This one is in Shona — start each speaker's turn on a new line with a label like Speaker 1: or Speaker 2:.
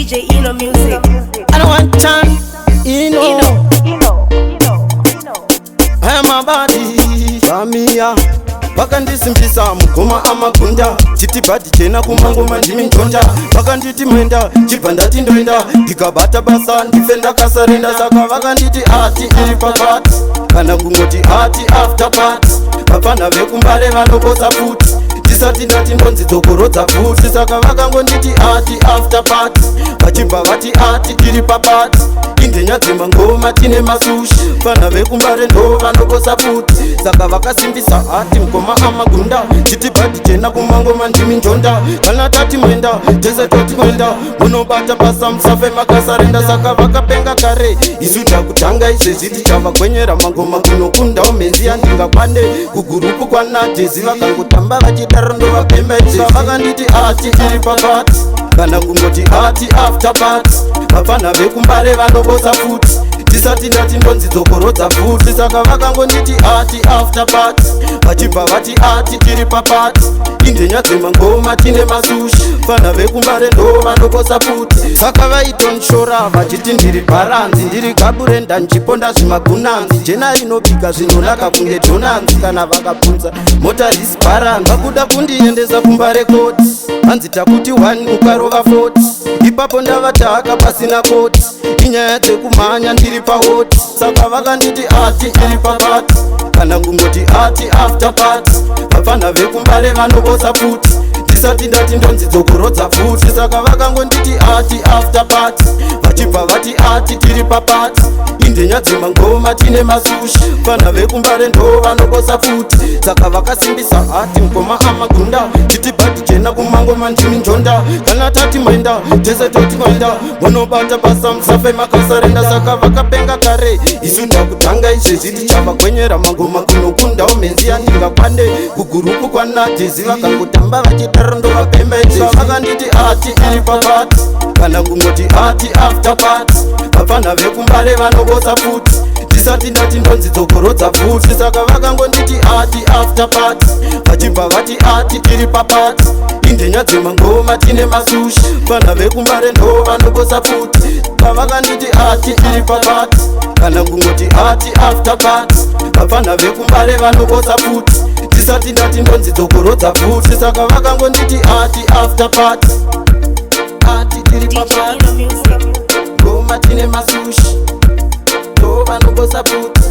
Speaker 1: DJ Inno music.
Speaker 2: I don't want time. Inno. I am a body. Famia. Vakandisimbisa mugoma amagunda chitibhati chena kumangoma ndimi njonja vakanditi mwenda chibva ndati ndoenda ndikabata basa ndife ndakasarenda saka vakanditi ati iri papati kana kungoti ati after party vapfana vekumbare vanokosa futi ndisati ndati ndonzi dzokorodza futi saka vakangonditi ati after party vachibva vati ati tiri papati indenya dzemangoma tine masushi vana vekumbare ndo vanokosa futi saka vakasimbisa ati mugoma amagunda chitibhati chena kumangoma ndimi njonda kana tati mwenda tese toti mwenda munobata basa musafe makasarenda saka vakapenga kare isu takutanga izvezvi tichavagwenyera mangoma kunokundawo mhenzi yandingapande kugurupu kwanatezi vakangotamba vachidaro ndo vapembeisa vakanditi ati iri papati kana kungoti ati after party vapfana vekumbare vanokosa futi tisati ndati ndonzi dzokorodza futi saka vakangonditi ati after party vachibva vati ati tiri papati indenya dzemangoma tine masushi fana vekumbare ndo vanokosa futi saka vaitonshora vachiti ndiri bharanzi ndiri gaburenda nchiponda zvimagunanzi jena rinobika zvinonaka kunge jonanzi kana vakabvunza mota risi bharanzi vakuda kundiendesa kumbare koti hanzi takuti 1 ukarova 40 ipapo ndavataka pasina koti inyaya dzekumhanya ndiri pawoti saka vakanditi ati iri papati kana kungoti ati after party vapfana vekumbare vanokosa futi ndisati ndati ndonzi dzokorodza futi saka vakangonditi ati after party vachibva vati ati tiri papati indenya dzemangoma tine masushi fana vekumbare ndo vanokosa futi saka vakasimbisa ati mugoma amagunda chitibhati chena kumangoma ndimi njonda kana tati mwenda tese toti mwenda munobata basa musafe makasarenda saka vakapenga kare isu takutanga izvezvi tichavagwenyera mangoma kunokundawo mhenzi yandingapande kugurupu kwanatezi vakangotamba vachidaro ndo vapembeisa vakanditi ati iri papati kana kungoti ati after party vapfana vekumbare vanokosa futi ndisati ndati ndonzi dzokorodza futi saka vakangonditi ati after party vachibva vati ati tiri papati indenya dzemangoma tine masushi fana vekumbare ndo vanokosa futi pavakanditi ati tiri papati kana kungoti ati after party vapfana vekumbare vanokosa futi ndisati ndati ndonzi dzokorodza futi saka vakangonditi ati after party ati tiri papati ngoma tine masushi ndo vanokosa futi